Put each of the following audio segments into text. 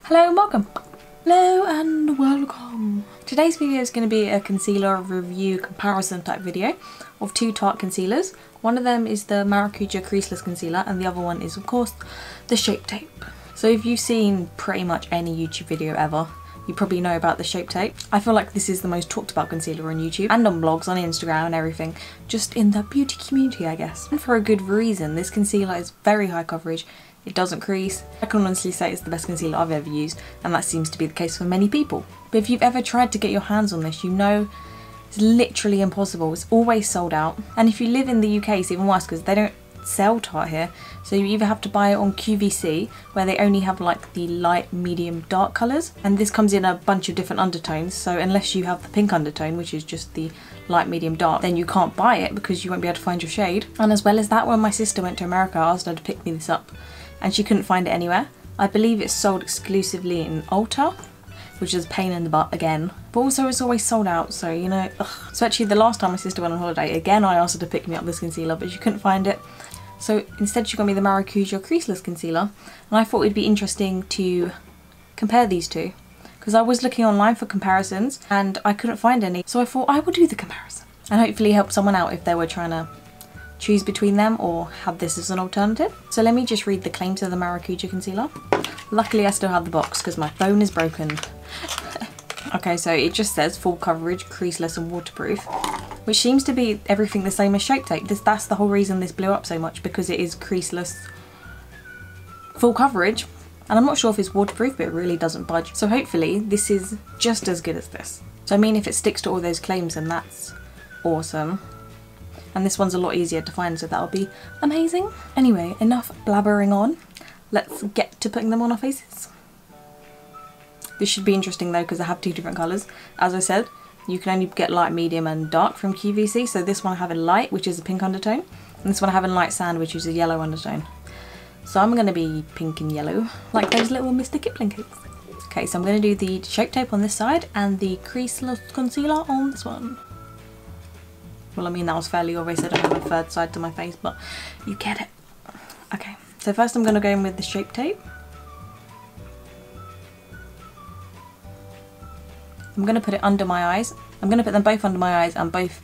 Hello and welcome. Hello and welcome. Today's video is going to be a concealer review comparison type video of two Tarte concealers. One of them is the Maracuja creaseless concealer and the other one is of course the Shape Tape. So if you've seen pretty much any YouTube video ever, you probably know about the Shape Tape. I feel like this is the most talked about concealer on YouTube and on blogs, on Instagram and everything, just in the beauty community I guess. And for a good reason. This concealer is very high coverage. It doesn't crease. I can honestly say it's the best concealer I've ever used, and that seems to be the case for many people. But if you've ever tried to get your hands on this, you know it's literally impossible. It's always sold out. And if you live in the UK, it's even worse because they don't sell Tarte here. So you either have to buy it on QVC, where they only have like the light, medium, dark colours. And this comes in a bunch of different undertones, so unless you have the pink undertone, which is just the light, medium, dark, then you can't buy it because you won't be able to find your shade. And as well as that, when my sister went to America, I asked her to pick me this up, and she couldn't find it anywhere. I believe it's sold exclusively in Ulta, which is a pain in the butt again. But also it's always sold out, so you know, ugh. So actually the last time my sister went on holiday, again I asked her to pick me up this concealer, but she couldn't find it. So instead she got me the Maracuja creaseless concealer, and I thought it'd be interesting to compare these two. Because I was looking online for comparisons, and I couldn't find any, so I thought I would do the comparison. And hopefully help someone out if they were trying to choose between them or have this as an alternative. So let me just read the claims of the Maracuja concealer. Luckily I still have the box because my phone is broken. Okay, so it just says full coverage, creaseless and waterproof, which seems to be everything the same as Shape Tape. That's the whole reason this blew up so much, because it is creaseless, full coverage, and I'm not sure if it's waterproof, but it really doesn't budge. So hopefully this is just as good as this. So I mean, if it sticks to all those claims, then that's awesome. And this one's a lot easier to find, so that'll be amazing. Anyway, enough blabbering on. Let's get to putting them on our faces. This should be interesting though, because I have two different colours. As I said, you can only get light, medium and dark from QVC. So this one I have in light, which is a pink undertone. And this one I have in light sand, which is a yellow undertone. So I'm going to be pink and yellow, like those little Mr. Kipling cakes. Okay, so I'm going to do the Shape Tape on this side and the creaseless concealer on this one. Well, I mean, that was fairly obvious. I don't have a third side to my face, but you get it. Okay, so first I'm going to go in with the Shape Tape. I'm going to put it under my eyes. I'm going to put them both under my eyes and both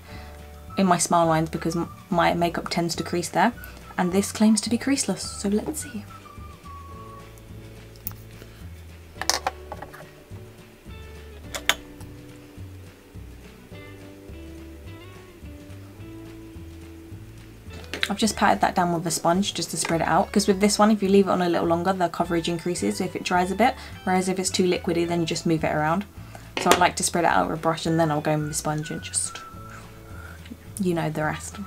in my smile lines because my makeup tends to crease there. And this claims to be creaseless, so let's see. I've just patted that down with a sponge just to spread it out, because with this one, if you leave it on a little longer, the coverage increases if it dries a bit, whereas if it's too liquidy, then you just move it around. So I like to spread it out with a brush, and then I'll go in with a sponge and just, you know the rest.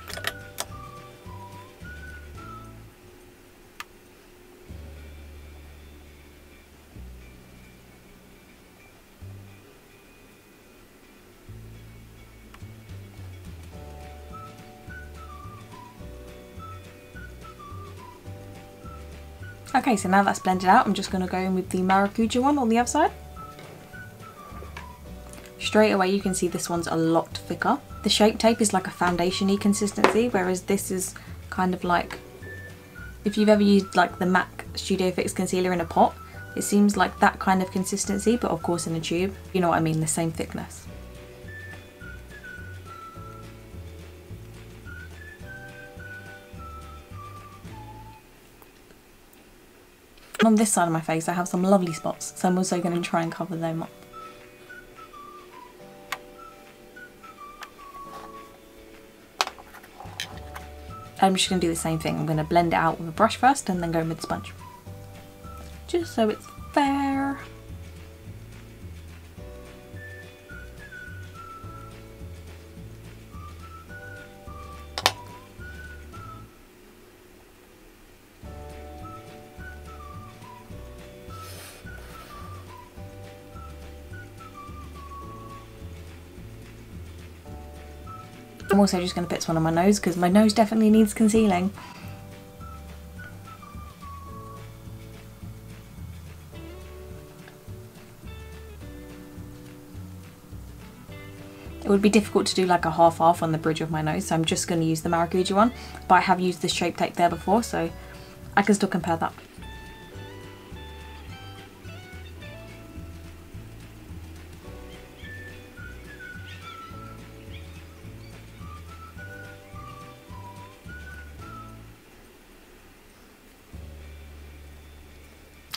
Okay, so now that's blended out, I'm just going to go in with the Maracuja one on the other side. Straight away you can see this one's a lot thicker. The Shape Tape is like a foundation-y consistency, whereas this is kind of like, if you've ever used like the MAC Studio Fix concealer in a pot, it seems like that kind of consistency, but of course in a tube. You know what I mean, the same thickness. On this side of my face I have some lovely spots, so I'm also going to try and cover them up. I'm just going to do the same thing. I'm going to blend it out with a brush first and then go in with the sponge. Just so it's fair. I'm also just going to put some on my nose because my nose definitely needs concealing. It would be difficult to do like a half-half on the bridge of my nose, so I'm just going to use the Maracuja one, but I have used this Shape Tape there before, so I can still compare that.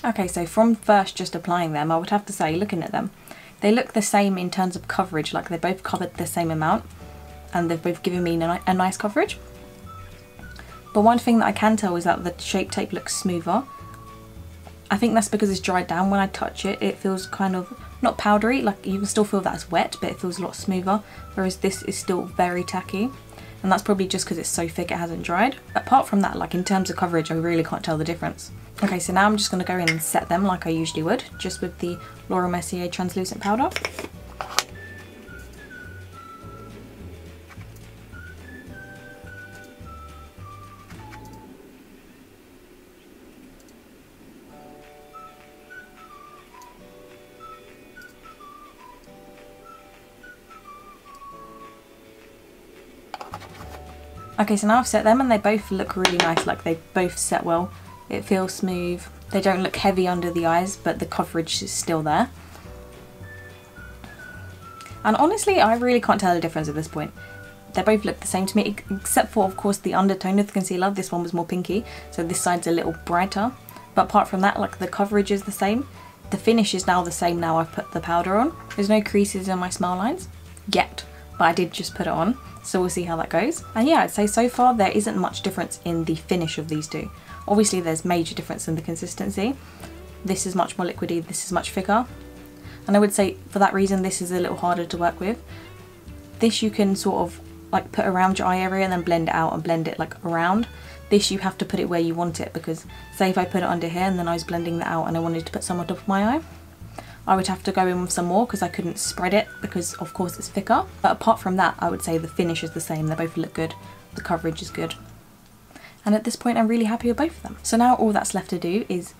Okay, so from first just applying them, I would have to say, looking at them, they look the same in terms of coverage, like they both covered the same amount and they've both given me a nice coverage. But one thing that I can tell is that the Shape Tape looks smoother. I think that's because it's dried down. When I touch it, it feels kind of, not powdery, like you can still feel that it's wet, but it feels a lot smoother, whereas this is still very tacky. And that's probably just because it's so thick it hasn't dried. Apart from that, like in terms of coverage, I really can't tell the difference. Okay, so now I'm just going to go in and set them like I usually would, just with the Laura Mercier translucent powder. Okay, so now I've set them and they both look really nice, like they both set well. It feels smooth. They don't look heavy under the eyes, but the coverage is still there. And honestly, I really can't tell the difference at this point. They both look the same to me, except for, of course, the undertone of the concealer. This one was more pinky, so this side's a little brighter. But apart from that, like the coverage is the same. The finish is now the same now I've put the powder on. There's no creases in my smile lines yet, but I did just put it on. So we'll see how that goes. And yeah, I'd say so far there isn't much difference in the finish of these two. Obviously there's major difference in the consistency. This is much more liquidy, this is much thicker. And I would say for that reason this is a little harder to work with. This you can sort of like put around your eye area and then blend it out and blend it like around. This you have to put it where you want it, because say if I put it under here and then I was blending that out and I wanted to put some on top of my eye, I would have to go in with some more because I couldn't spread it because of course it's thicker. But apart from that, I would say the finish is the same. They both look good. The coverage is good. And at this point I'm really happy with both of them. So now all that's left to do is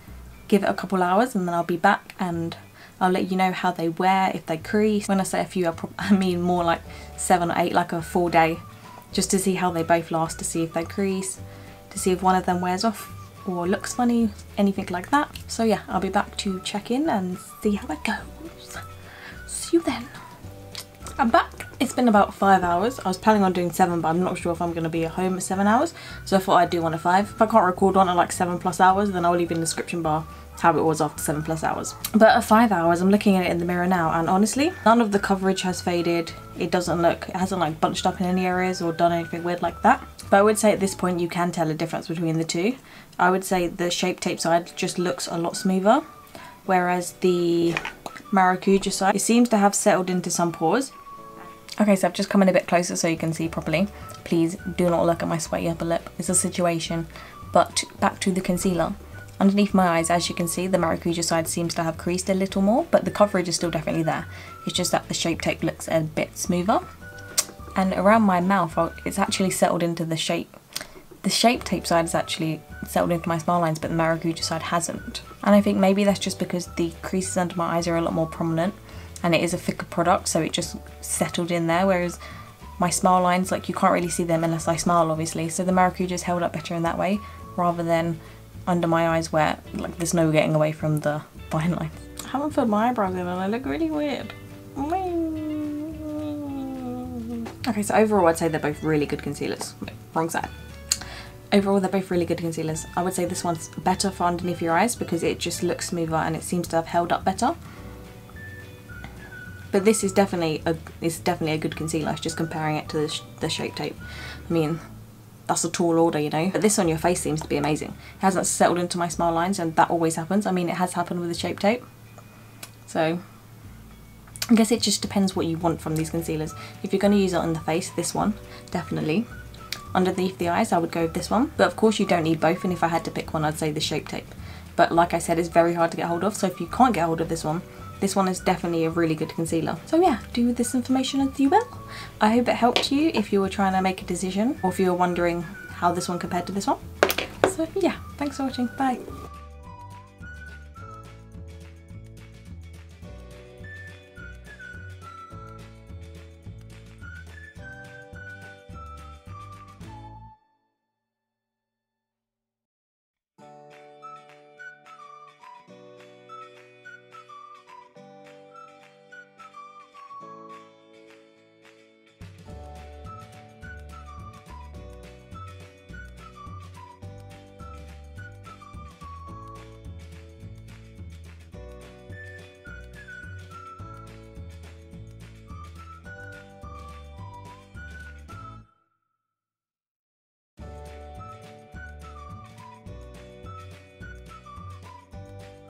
give it a couple hours and then I'll be back and I'll let you know how they wear, if they crease. When I say a few, I mean more like 7 or 8, like a full day, just to see how they both last, to see if they crease, to see if one of them wears off or looks funny, anything like that. So yeah, I'll be back to check in and see how it goes. See you then. I'm back. It's been about 5 hours. I was planning on doing 7, but I'm not sure if I'm going to be at home at 7 hours, so I thought I'd do one at 5. If I can't record one at like 7+ hours, then I'll leave in the description bar how it was after 7+ hours. But at 5 hours, I'm looking at it in the mirror now, and honestly, none of the coverage has faded. It hasn't like bunched up in any areas or done anything weird like that. But I would say at this point you can tell a difference between the two. I would say the Shape Tape side just looks a lot smoother, whereas the Maracuja side, it seems to have settled into some pores. Okay, so I've just come in a bit closer so you can see properly. Please do not look at my sweaty upper lip. It's a situation. But back to the concealer. Underneath my eyes, as you can see, the Maracuja side seems to have creased a little more, but the coverage is still definitely there. It's just that the Shape Tape looks a bit smoother. And around my mouth, it's actually settled into the shape. The Shape Tape side is actually settled into my smile lines, but the Maracuja side hasn't. And I think maybe that's just because the creases under my eyes are a lot more prominent, and it is a thicker product, so it just settled in there, whereas my smile lines, like you can't really see them unless I smile, obviously. So the Maracuja's held up better in that way, rather than under my eyes where like there's no getting away from the fine lines. I haven't filled my eyebrows in and I look really weird. Okay, so overall I'd say they're both really good concealers. Wait, wrong side. Overall they're both really good concealers. I would say this one's better for underneath your eyes because it just looks smoother and it seems to have held up better. But this is definitely a good concealer. It's just comparing it to the Shape Tape. I mean, that's a tall order, you know. But this on your face seems to be amazing. It hasn't settled into my smile lines, and that always happens. I mean, it has happened with the Shape Tape. So I guess it just depends what you want from these concealers. If you're going to use it on the face, this one, definitely. Underneath the eyes, I would go with this one. But of course you don't need both, and if I had to pick one, I'd say the Shape Tape. But like I said, it's very hard to get hold of, so if you can't get hold of this one is definitely a really good concealer. So yeah, do with this information as you will. I hope it helped you if you were trying to make a decision, or if you were wondering how this one compared to this one. So yeah, thanks for watching, bye.